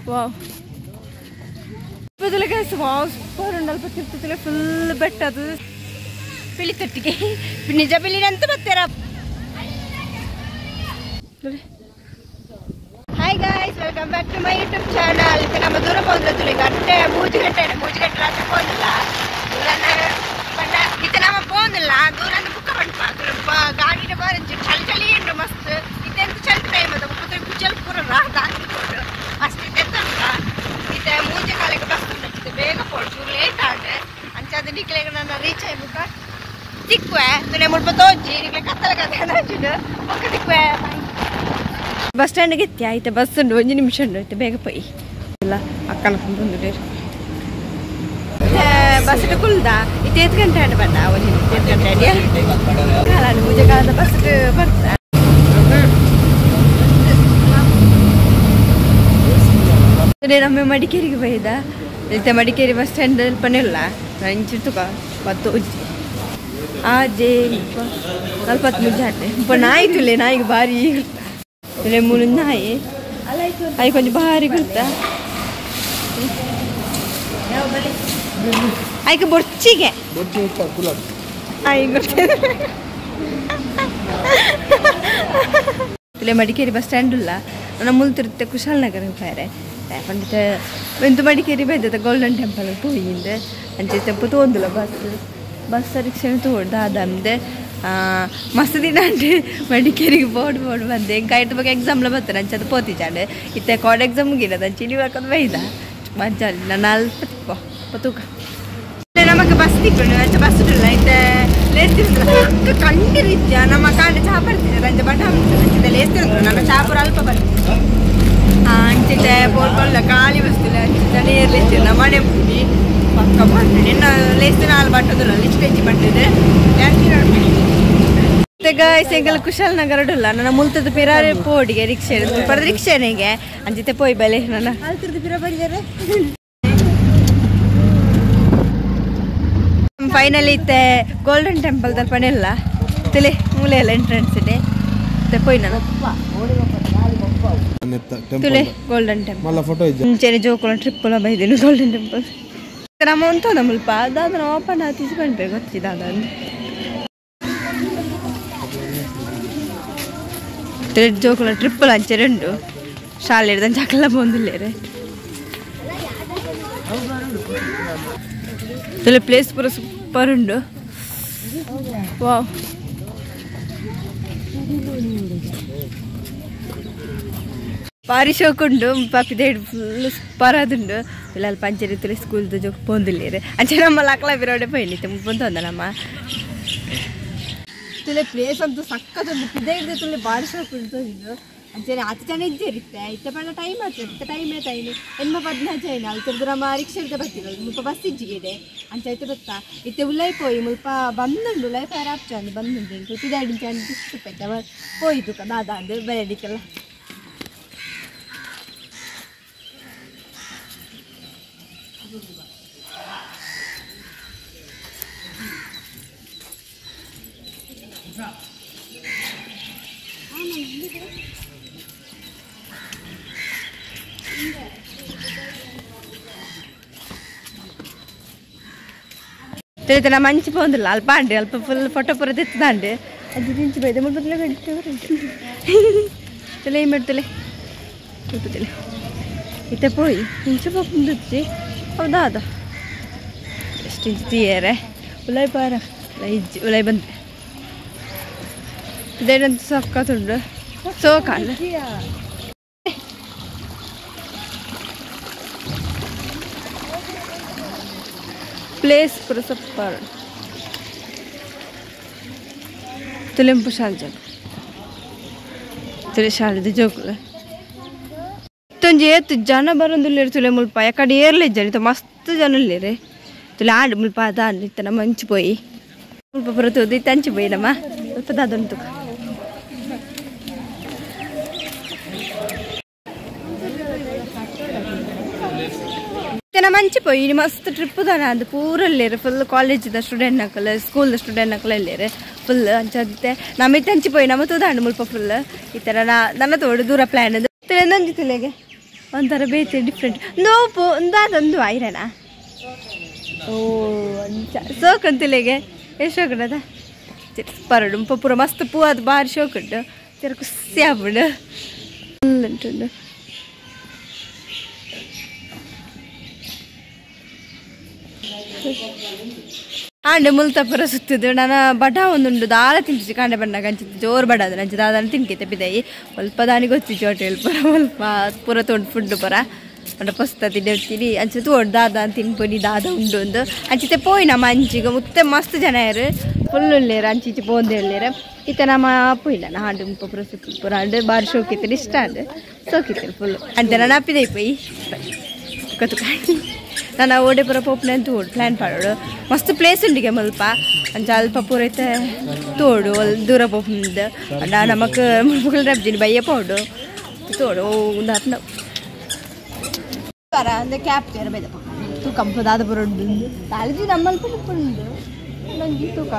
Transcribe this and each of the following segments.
Wow wow super ಉಂಡಲ್ಪ ತಿರ್ತಿಲ್ಲ full ಬೆಟ್ಟ ಅದು ಪಿಳಿ ಕಟ್ಟಿಗೆ ನಿಜ ಪಿಳಿನಂತೂ ಬರ್ತೀರ. Hi guys, welcome back to my YouTube channel. ನಮ್ಮ ದೂರ ಹೋದ್ರೆ ಗಂಟೆ ಮೂಜುಗಂಟೆ ರಾತ್ರಿ ಹೋದಿಲ್ಲ ಇತ್ತೆ ನಮ್ಮ ಹೋದಿಲ್ಲ ದೂರ ಬುಕ್ಕ ಪಂಪ ಗಾಡಿನ ಬಾರಂಜಿ ಚಳಿ ಚಳಿ ಉಂಟು ಮಸ್ತ್ ಇತ್ತೆಂತ ಚಳಿ ಟೈಮ್ ಅದು ಕುಚ್ಚಲ್ ಪೂರ ದಾಟಿಕೊಂಡು ಮಸ್ತ್ ಇತ್ತೆಂತ ಇತ್ತೆ ಮೂಜೆ ಕಾಲಿಗೆ ಬಸ್ ಉಂಟು ಬೇಗ ಪೋಡು ಚೂರು ಲೇಟ್ ಆಡೆ ಅಂಚಾದ ನಿಕ್ಲೆಗೆ ನಾನು ರೀಚ್ ಆಯ್ಬೇಕ ತಿಕ್ವೆ ತುನೆ ಮುಲ್ಪ ತೋಜಿ ನಿಕ್ಲೆ ಕತ್ತಲ ಕತ್ತೆ ಪಕ್ಕ ತಿಕ್ವೆ ಬಸ್ ಸ್ಟ್ಯಾಂಡ್ಗೆ ಎತ್ತಿ ಆಯ್ತು ಬಸ್ ಉಂಟು 1 ನಿಮಿಷ ಉಂಟು ಆಯ್ತು ಬೇಗ ಪೋಯಿ ಇಲ್ಲ ಅಕ್ಕನ ಬಂದು ಬಸ್ ಕುಲ್ದ ಇತ್ತು 8 ಗಂಟೆ ಆಟ ಬಂದ 8 ಗಂಟೆ ಕಾಲ ಪೂಜೆ ಕಾಲದ ಬಸ್ ಬರ್ತಾ ನಮ್ಮ ಮಡಿಕೇರಿಗೆ ಬೈದ ಇತ್ತೆ ಮಡಿಕೇರಿ ಬಸ್ ಸ್ಟ್ಯಾಂಡ್ ಪನೆಲ್ಲ ಇಂಚಿರ್ತುಕ ಮತ್ತು ಆಜೆ ಸ್ವಲ್ಪ ಮುಂಜೆ ಆಟೆ ನಾಯಿ ತುಲೆ ನಾಯಿಗೆ ಭಾರಿ ತುಲೆ ಮೂರು ನಾಯಿ ಅಯ್ಯ ಕೊಂಚ ಭಾರಿ ಗೊತ್ತಾ ಆಯ್ಕೆ ಬೊಚ್ಚಿಗೆ ತುಲೆ ಮಡಿಕೇರಿ ಬಸ್ ಸ್ಟ್ಯಾಂಡ್ ಇಲ್ಲ ನನ್ನ ಮುಲ್ತಿರುತ್ತೆ ಕುಶಾಲನಗರ ಬೇರೆ ಪಂಡಿತ ಎಂತು ಮಡಿಕೇರಿ ಬೈದ ಗೋಲ್ಡನ್ ಟೆಂಪಲ್ ಹೋಗಿಂದೆ ಅಂಚೆ ತೆಪ್ಪ ತೋಂದಿಲ್ಲ ಬಸ್ ರಿಕ್ಷಾ ತೋಡ್ದು ಅದಂದೆ ಮಸ್ತ್ ದಿನ ಅಂಟೆ ಮಡಿಕೇರಿಗೆ ಬೋರ್ಡ್ ಬಂದೆ ಕೈಟ್ ಬಗ್ಗೆ ಎಕ್ಸಾಮ್ಲ ಬರ್ತಾರೆ ಅಂಚೆ ಅದು ಪೋತಿಚಾಂಡೆ ಇತ್ತೆ ಕಾಡ್ ಎಕ್ಸಾಮ್ ಮುಗಿನದ ಅಂಚೆ ನೀವು ಹಾಕೋದು ಬೈದ ಮಜ್ಜ ನಾನು ಅಲ್ಪ ಪತೂಕ ನಮಗೆ ಬಸ್ ತಿಕ್ಕೊಂಡು ಅಂಚೆ ಬಸ್ ಇಲ್ಲ ಇತ್ತೆ ಲೇಸ್ತಿರ್ತಾರೆ ಕಂಡಿರಿದ್ಯ ನಮ್ಮ ಕಾಂಡೆ ಚಾ ಬರ್ತಿದ್ದಾರೆ ಅಂಚೆ ಬಣ್ಣ ಅಂಚಿದೆ ಲೇಸ್ತಿರ್ತಾರೆ ನನ್ನ ಚಾಪುರ ಅಲ್ಪ ಬರ್ತಿದ್ದೆ ಅಂಚಿದೆ ಬೋರ್ಕೊಳ್ಳ ಖಾಲಿ ಬಸ್ತಿಲ್ಲ ಅಂಚಿದೆ ನೇರ್ಲಿಸ್ತೀರಿ ನಮ್ಮ ಮನೆ ಪುಡಿ ಪಕ್ಕ ಬಂದು ನಿನ್ನ ಲೇಸ್ತಿನ ಹಾಲು ಬಟ್ಟದಿಲ್ಲ ಲಿಸ್ಟ್ ಹೆಚ್ಚಿ ಬಟ್ಟಿದೆ ಸೈಕಲ್ ಕುಶಾಲನಗರ ಇಲ್ಲ ನನ್ನ ಮುಲ್ತದ ಪಿರಾರೆ ಪೋಡಿಗೆ ರಿಕ್ಷೆ ಪಡೆದ ರಿಕ್ಷೆನೆಗೆ ಅಂಚಿತೆ ಪೋಯ್ ಬೆಲೆ ನನ್ನ ಪಿರ ಬಂದಿದ್ದಾರೆ ಫೈನಲಿ ಇತ್ತೆ ಗೋಲ್ಡನ್ ಟೆಂಪಲ್ ತಲ್ಪನೆಲ್ಲ ತಲೆ ಮೂಲೆ ಎಲ್ಲ ಎಂಟ್ರೆನ್ಸ್ ಇದೆ ಪೋಯ್ ನಾನು ತುಲೆ ಗೋಲ್ಡನ್ ಟೆಂಪಲ್ ಮುಂಚೆನೆ ಜೋಕೋಳ ಟ್ರಿಪ್ ಎಲ್ಲ ಬೈದೇನು ಗೋಲ್ಡನ್ ಟೆಂಪಲ್ ನಮ್ಮ ಉಂಟು ಮುಲ್ಪ ಅದಾದ ಓಪನ್ ತಿಸ್ಕೊಂಡ್ರೆ ಗೊತ್ತಿದ್ದ ಅದನ್ನು ಜೋಕೋಳ ಟ್ರಿಪ್ಪಲ್ ಅಂಚೆ ರೆಂಡು ಶಾಲೆ ಹಿಡ್ದು ಚಕಲ ಬಂದಿಲ್ಲೇರೆ ತುಲೆ ಪ್ಲೇಸ್ ಪೂರ ಸೂಪರ್ ಉಂಡು ವಾವ್ ಭಾರಿ ಶೋಕ್ ಉಂಡು ಪಾಪಿದ ಫುಲ್ ಸೂಪರ್ ಅದುಂಡು ಇಲ್ಲ ಅಲ್ಲಿ ಪಂಚರಿ ತುಲೆ ಸ್ಕೂಲ್ದು ಜೋಕ್ ಪೋಂದಿಲ್ಲೇರೆ ಅಂಚೆ ನಮ್ಮ ಲಕ್ಲ ಬಿರೋಡೆ ಪೈನಿತ್ತೆ ಮುಪ್ಪಂತ ಅಂದ ನಮ್ಮ ತುಲೆ ಪ್ಲೇಸ್ ಅಂತೂ ಸಕ್ಕತ್ತೊಂದು ಪಿದೆ ಹಿಡಿದು ತುಲೆ ಭಾರಿ ಶೋಕ್ ಉಂಟು ಇದು ಅಂಚೆ ಆತ ಜನ ಇದ್ದಿರುತ್ತೆ ಇತ್ತೆ ಪಂಡ ಟೈಮ್ ಆಗ್ತದೆ ಟೈಮೇ ಟೈಮ್ ಎನ್ಮ 15 ಅಲ್ಲಿ ತಿರ್ದು ನಮ್ಮ ರಿಕ್ಷಾ ಇಡ್ದೆ ಬರ್ತಿರೋದು ಮುಲ್ಪ ಬಸ್ ಇಜ್ಜಿಗಿದೆ ಅಂಚೆ ಆಯ್ತು ಗೊತ್ತಾ ಇತ್ತೆ ಉಲ್ಲೈ ಪೋಯಿ ಮುಲ್ಪ ಬಂದುಂಡು ಉಲ್ಲೈ ಫೈರ್ ಆಪ್ಚಂದು ಬಂದುಂಡು ಇಂಟು ಪಿದಾಡಿ ಚಂದ ಇಷ್ಟಪೈತೆ ಪೋಯ್ತು ದಾದ ಅಂದು ಬೆಳೆದಿಕ್ಕಲ್ಲ ತಿಳಿತ ನಮ್ಮ ಮಂಚಿ ಪೋಂದಿಲ್ಲ ಅಲ್ಪ ಅಂಡಿ ಅಲ್ಪ ಫುಲ್ ಫೋಟೋ ಪೂರ ತೆತ್ತದಾಂಡೆ ಅದು ತಿಂಚಿ ಬೈದೆ ಮುಳ್ಬತ್ತಲೆ ತಲೆ ಮಾಡ್ತಲೆ ಮುಳ್ಬತ್ತಲೆ ಇತ್ತೆ ಪೋಯಿ ಇಂಚು ಪಂದುಚ್ಚಿ ಹೌದಾ ಅದ ಎಷ್ಟು ಇಂಚು ತೀಯರೆ ಉಲೈ ಪಾರ ಇಜ್ಜಿ ಉಲೈ ಬಂದೆ ಇದೇನಂತ ಸಕ್ಕತ್ತುಂಡು ಸೋಕಾಂಡ ಪ್ಲೇಸ್ ಪೂರ ಸೂಪರ್ ತುಲೆಂಪು ಶಾಲೆ ಜನ ತುಲೆ ಶಾಲೆದ ಜೋಕುಲ ತಂಜೆ ಏತು ಜನ ಬರೋದಿಲ್ಲ ತುಲೆ ಮುಲ್ಪ ಯಾಕಡೆ ಏರ್ಲೆ ಜನ ಮಸ್ತ್ ಜನ ಇಲ್ಲೇ ತುಲೆ ಆಡು ಮುಲ್ಪ ಅದ ಇತ್ತ ನಮ್ಮ ಹಂಚಿ ಪೋಯಿ ಮುಲ್ಪ ಪುರ ತೋದು ಇತ್ತು ಹಂಚಿ ಪೋಯಿ ನಮ್ಮ ಸ್ವಲ್ಪ ದಾದಂತು ಮಂಚಿ ಪೋಯಿ ಮಸ್ತ್ ಟ್ರಿಪ್ ದಾನ ಅದು ಪೂರಲ್ಲೇರೆ ಫುಲ್ ಕಾಲೇಜಿದ ಸ್ಟೂಡೆಂಟ್ ನಕಲ ಸ್ಕೂಲ್ ಸ್ಟೂಡೆಂಟ್ ನಕಲ ಇಲ್ಲೇರೆ ಫುಲ್ ಅಂಚೆ ನಮಗೆ ಹಂಚಿ ಪೋಯಿ ನಮ್ಮ ತೋದಾಂಡು ಮುಲ್ಪ ಫುಲ್ ಈ ಥರ ನನ್ನ ತೋಡು ದೂರ ಪ್ಲ್ಯಾನ್ ಅದು ನಂಜಿ ತುಲೆಗೆ ಒಂಥರ ಬೇತೆ ಡಿಫ್ರೆಂಟ್ ನೋಪು ಒಂದಾದೊಂದು ಐರನ ಓ ಸೋಕಂತಿಲೆಗೆ ಎಷ್ಟು ಶೋಕುಂಡದ ಪರಡು ಪೂರ ಮಸ್ತ್ ಪೂ ಅದು ಭಾರಿ ಶೋಕುಂಡು ತೆರ ಖುಷಿ ಆಗ್ಬಿಡು ಉಂಟುಂಡು ಆಂಡೆ ಮುಲ್ತಪುರ ಸುತ್ತಿದ್ದು ನಾನು ಬಡ ಒಂದುಂಡು ದಾಳ ತಿಂತಿದ್ದೆ ಕಾಂಡೆ ಬಣ್ಣಗೆ ಅಂಚಿತ್ತು ಜೋರು ಬಡ ಅದು ನಂಚು ದಾದಾನ ತಿನ್ಕೈತೆ ಬಿದ್ದಾಯಿ ಸ್ವಲ್ಪ ದಾನಿ ಗೊತ್ತಿತ್ತು ಹೋಟೆಲ್ ಪುರ ಸ್ವಲ್ಪ ಪೂರ ತೊಂಡು ಫುಡ್ ಪುರ ಅಂಡ ಪಸ್ತ ತಿಂಡಿ ಅಂಚೆ ತೋಡು ದಾದ ತಿನ್ಪೊಡಿ ದಾದ ಉಂಡು ಒಂದು ಅಂಚಿತೆ ಪೋಯಿ ನಮ್ಮ ಅಂಚಿಗೆ ಮುತ್ತೆ ಮಸ್ತ್ ಜನ ಯಾರು ಫುಲ್ ಉಳ್ಳೇರು ಅಂಚಿಚೆ ಪೋಂದು ಹೇಳೇರು ಇತ್ತ ನಮ್ಮ ಪೋಯಿಲ್ಲ ನಾ ಹಾಂಡು ಮುಪ್ಪುರ ಸುತ್ತು ಪುರ ಅಂಡು ಬಾರಿ ಶೋಕಿತ್ತು ಇಷ್ಟ ಅಂಡು ಸೋಕಿತ್ತು ಫುಲ್ ಅಂತೆ ನಾನು ಅಪ್ಪಿದೆ ಪೋಯಿ ಕತ್ತು ನಾನು ಓಡೆ ಪುರ ಪೋಪ್ನೆ ಅಂತ ತೋಡು ಪ್ಲ್ಯಾನ್ ಮಾಡೋಡು ಮಸ್ತ್ ಪ್ಲೇಸ್ ಉಂಡಿಗೆ ಮಲ್ಪ ಅಂಚ ಅಲ್ಪ ಪೂರ ಐತೆ ತೋಡು ದೂರ ಪೋಪ್ನಿಂದ ಅಂಡ ನಮಕ್ ಮುಳ್ಪುಗಳು ರಬ್ಜಿನಿ ಬಯ್ಯ ಪೋಡು ತೋಡು ಒಂದು ಹತ್ತು ಅಂದ್ರೆ ಕ್ಯಾಪ್ ಕೇರ ಬೈದ ತೂಕ ದಾದ ಪುರ ಉಂಡು ಕಾಲೇಜಿ ನಮ್ಮಲ್ಪ ಉಂಡು ನಂಗೆ ತೂಕ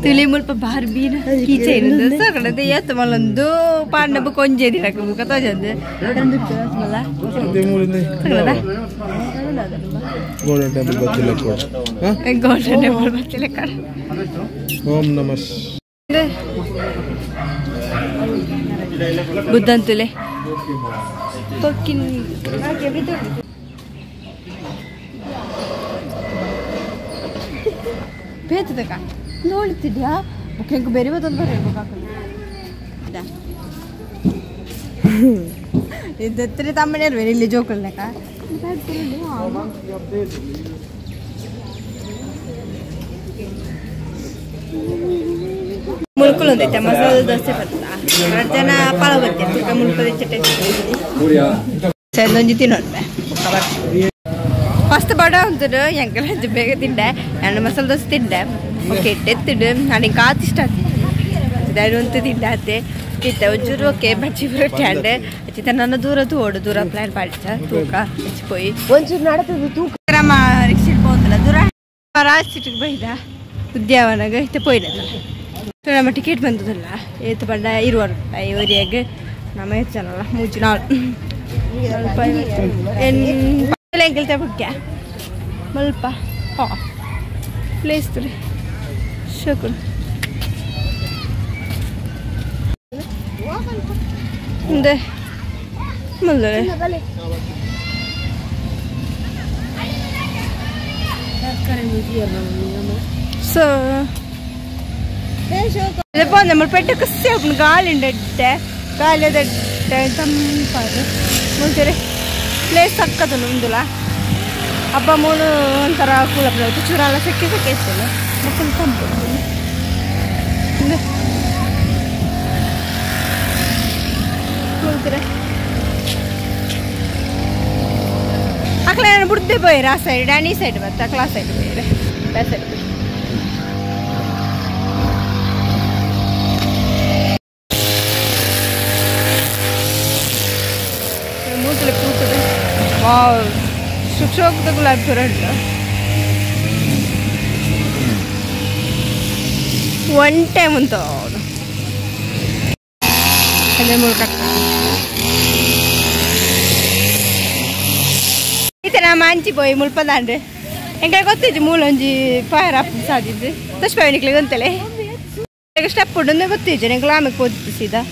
ತುಳಿ ಮುಲ್ಪ ಬಾರಿ ಬೀನ ಕೀಚೈನ್ ಸಕಡೆ ಎತ್ತ ಮಲ್ಲೊಂದು ಪಾಂಡಬ ಕೊಂಜೆ ದಿನಕ ಮುಖ ತೋಜಂದು ಗೋಲ್ಡನ್ ಟೆಂಪಲ್ ಬತ್ತಿಲೆ ಕೊಡ ಗೋಲ್ಡನ್ ಟೆಂಪಲ್ ಬತ್ತಿಲೆ ಕಡ ಓಂ ನಮಃ ಬುದ್ಧನ್ ತುಲೆ ಪಕ್ಕಿನ್ ಹಾಗೆ ಬಿದ್ದು ಬೇತದಕ್ಕ ನೋಡ್ತಿದ್ಯಾ ಬುಕ್ಕಿಂಗ್ ಬೇರೆ ಬತ್ತೊಂದು ಬರಬೇಕು ಇದತ್ರ ತಮ್ಮನೇ ಇರುವೆ ಇಲ್ಲಿ ಜೋಕಲ್ನಕ ಮುಲ್ಕುಲ್ ಒಂದೈತೆ ಮಸಾಲೆ ದೋಸೆ ಬರ್ತಾ ಜನ ಪಲಾವ್ ಬರ್ತಾರೆ ಮುಲ್ಕುಲ್ ಒಂಜಿ ತಿನ್ನೋಡ್ಬೆ ಫಸ್ಟ್ ಬಡ ಉಂಟು ಎಂಕಲ್ ಹಂಚು ಬೇಗ ತಿಂಡೆ ಎರಡು ಮಸಾಲೆ ದೋಸೆ ತಿಂಡೆ ಓಕೆ ಎತ್ತಿಡು ನನಗೆ ಕಾತು ಇಷ್ಟ ಆಗ್ತಿದ್ದೆ ಅಂತ ತಿಂಡೆ ಆತೆ ಇತ್ತ ಒಂಚೂರು ಓಕೆ ಬಜ್ಜಿ ಬರಟ್ಟೆ ಅಂಡೆ ಅಚ್ಚಿತ ನನ್ನ ದೂರ ತೋಡು ದೂರ ಪ್ಲಾನ್ ಮಾಡಿದ ತೂಕ ಹಚ್ಚಿಪೋಯಿ ಒಂಚೂರು ನಡತದು ತೂಕ ನಮ್ಮ ರಿಕ್ಷಿಲ್ ಹೋಗಲ್ಲ ದೂರ ರಾಜ್ಸಿಟ್ಟಿಗೆ ಬೈದ ಉದ್ಯಾನವನಗೆ ಇತ್ತ ಪೋಯ್ನಲ್ಲ ನಮ್ಮ ಟಿಕೆಟ್ ಬಂದದಲ್ಲ ಏತು ಬಂಡ 20 ರೂಪಾಯಿ ಒರಿಯಾಗೆ ನಮ್ಮ ಹೆಚ್ಚನಲ್ಲ ಮೂಜು ನಾಳು ಎಂಕಲ್ ತಗೊಳ್ಕ್ಯಾ ಮಲ್ಪ ಹಾಂ ಪ್ಲೇಸ್ ತುರಿ ಶಕುನ್ ಮುಂದೆ ಮುಂದೆ ಸೊ ಬಂದೆ ಮಲ್ ಪೆಟ್ಟ ಕಸಿ ಹಾಕೊಂಡು ಗಾಳಿ ಉಂಡೆ ಗಾಳಿ ತಂಪಾದು ಮುಂಚೆ ಪ್ಲೇಸ್ ಸಕ್ಕದಲ್ಲ ಉಂದುಲ ಹಬ್ಬ ಮೂಳು ಒಂಥರ ಕೂಲ ಚೂರೆಲ್ಲ ಸೆಕ್ಕೆ ಇರ್ತಲ್ಲ ಮಕ್ಕಳು ತಂಪು ಕೂಳ್ತೀರ ಅಕ್ಲ ನಾನು ಬಿಡ್ದೆ ಬೋಯ್ರ ಆ ಸೈಡ್ ಡ್ಯಾನಿ ಸೈಡ್ ಬತ್ತ ಅಕ್ಲ ಆ ಸೈಡ್ ಬೋಯ್ರೆ ಬ್ಯಾ ಸೈಡ್ ಮೂತಲೆ ಕೂತದೆ ವಾವ್ ಶುಕ್ಷೋಕ್ತ ಗುಲಾಬಿ ಪುರ ಉಂಟು ಒನ್ ಟೈಮ್ ಅಂತ ಅದೇ ಮೂಲಕ ಈತ ನಾ ಮಂಚಿ ಪೋಯಿ ಮುಲ್ಪದಾಂಡ್ರೆ ಎಂಗೆ ಗೊತ್ತಿದ್ದು ಮೂಲೊಂಜಿ ಫೈರ್ ಅಪ್ ಸಾದಿದ್ದು ತಶ್ಪವನಿಕ್ಲಿಗೆ ಅಂತಲೇ ಈಗ ಸ್ಟೆಪ್ ಉಂಡು ಗೊತ್ತಿದ್ದು ನಂಗೆ ಆಮೇಲೆ ಹೋದಿತ್ತು ಸೀದಾ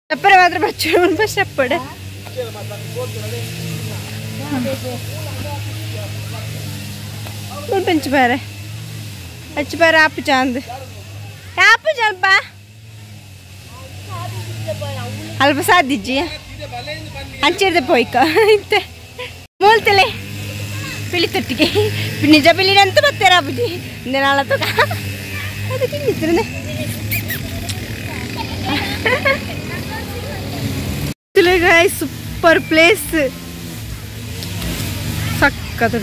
ಸ್ಟೆಪ್ಪರೆ ಮಾತ್ರ ಬಚ್ಚು ಮುಲ್ಪ ಸ್ಟೆಪ್ಪಡೆ ಮುಲ್ಪಂಚು ಬೇರೆ ಹಚ್ಚು ಬೇರೆ ಆಪು ಚಾಂದ್ ಆಪು ಸ್ವಲ್ಪ ಅಲ್ಪ ಸಾಧಿಜ್ಜಿ ಹಂಚಿರ್ದೆ ಪೋಯ್ಕ ಇಂತೆ ಮೂಲ್ತಲೆ ಪಿಳಿ ತೊಟ್ಟಿಗೆ ನಿಜ ಪಿಳಿನಂತ ಬರ್ತಾರ ಬುಜಿ ನಾಳ ತಗ ಅದು ತಿನ್ನಿಸ್ರೆ ಸೂಪರ್ ಪ್ಲೇಸ್ ಸಕ್ಕದ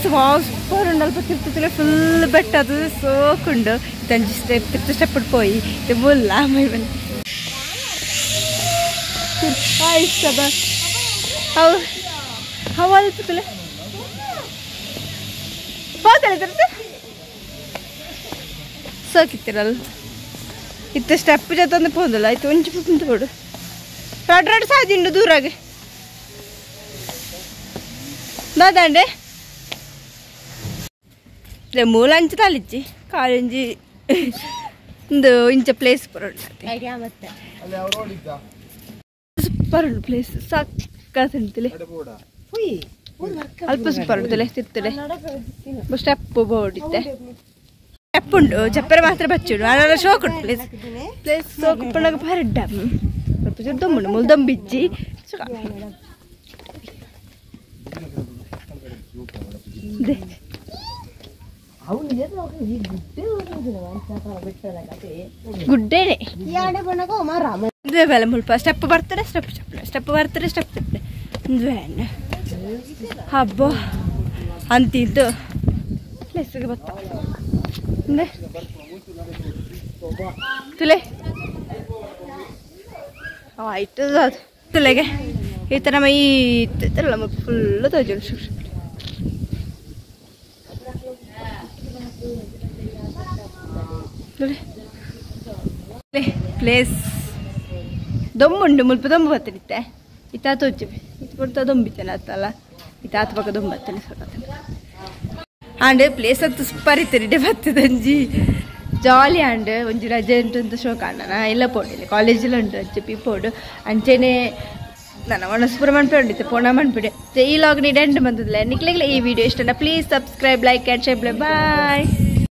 ಸೂಪರ್ ಉಂಡು ಅಲ್ಪ ತಿರ್ತಲೆ ಫುಲ್ ಬೆಟ್ಟದು ಸೋಕುಂಡು ತಂಜಿ ಸ್ಟೆಪ್ ತಿರ್ತ ಸ್ಟೆಪ್ ಪೋಯಿ ಮುಲ್ಲ ಮೈ ಬಂದು ಆಯ್ತು ಬಾ ಅವು ಅಲ್ಪತ್ತಲ್ಲ ಪಾಕಲಿದ್ರದ್ದು ಸಾಕಿತ್ತಿರಲ್ಲ ಇತ್ತು ಸ್ಟೆಪ್ ಜೊತೆ ಪೋದಲ್ಲ ಆಯ್ತು ಒಂಚು ಕುಂತು ಕೊಡು ರಾಡ್ ಸಾದಿಂಡು ದೂರಾಗೆ ದಾದಂಡೆ ಮೂಲ ಅಂಚು ತಾಲಿಚ್ಚಿ ಕಾಲಂಜಿ ಒಂದು ಇಂಚ ಪ್ಲೇಸ್ ಬರೋಣ ಸೂಪರ್ ಉಂಟು ಪ್ಲೇಸ್ ಸಾಕಂತಲೇ ಅಲ್ಪ ಸೂಪರ್ ಉಂಟಲೆ ತಿರ್ತಲೆ ಸ್ಟೆಪ್ ಬೋರ್ಡಿತ್ತೆ ಸ್ಟೆಪ್ ಉಂಟು ಚಪ್ಪರೆ ಮಾತ್ರ ಬಚ್ಚಿಡು ಅಲ್ಲ ಶೋಕ್ ಉಂಟು ಪ್ಲೇಸ್ ಪ್ಲೇಸ್ ಶೋಕ್ ಪಣ್ಣಾಗ ಪರಡ್ಡ ಸ್ವಲ್ಪ ಚೂರು ದಮ್ಮುಂಡು ಮುಲ್ ದಮ್ಬಿಚ್ಚಿ ಗುಡ್ಡೇನೆ ಬೇಲೆ ಮುಲ್ಪ ಸ್ಟೆಪ್ ಬರ್ತಾರೆ ಸ್ಟೆಪ್ ಸ್ಟೆಪ್ ಬರ್ತಾರೆ ಸ್ಟೆಪ್ ತಿಪ್ಪೆ ವೇಣ ಹಬ್ಬ ಅಂತಿದ್ದು ಪ್ಲೇಸಿಗೆ ಬರ್ತಾವೆ ತುಲೆ ಆಯ್ತು ತುಲೆಗೆ ಈ ಥರ ಮೈ ಇತ್ತಲ್ಲ ಫುಲ್ಲು ತೋಜು ಪ್ಲೇಸ್ ದೊಂಬುಂಡು ಮುಲ್ಪ ದೊಂಬು ಬತ್ತಲಿತ್ತೆ ಇತ್ತಾತ ಹೊಚ್ಚಿ ಇದು ಕೊಡ್ತಾ ದೊಂಬಿತ್ತೇನೆ ಅತ್ತಲ್ಲ ಇತ್ತಾತ ಪಕ್ಕ ದೊಂಬತ್ತೇನೆ ಸೊಟ್ಟತ್ತೇನೆ ಆಂಡ್ ಪ್ಲೇಸ್ ಅಂತೂ ಸೂಪರ್ ಇತ್ತು ಬತ್ತದಂಜಿ ಜಾಲಿ ಆಂಡ್ ಒಂಜಿ ರಜೆ ಉಂಟು ಶೋ ಕಾಣನ ಎಲ್ಲ ಪೋಡಿಲ್ಲ ಕಾಲೇಜಲ್ಲಿ ಉಂಟು ರಜೆ ಪಿ ಪೋಡು ಅಂಚೆನೆ ನನ್ನ ಮನಸ್ಪುರ ಮನ್ಪೆ ಪೋಣ ಮನ್ಪಿಡೆ ಈ ಲಾಗ್ ನೀಡು ಎಂಡ್ ಬಂದದಿಲ್ಲ ನಿಕ್ಲಿಗ್ಲ ಈ ವಿಡಿಯೋ ಇಷ್ಟ please subscribe like and share bye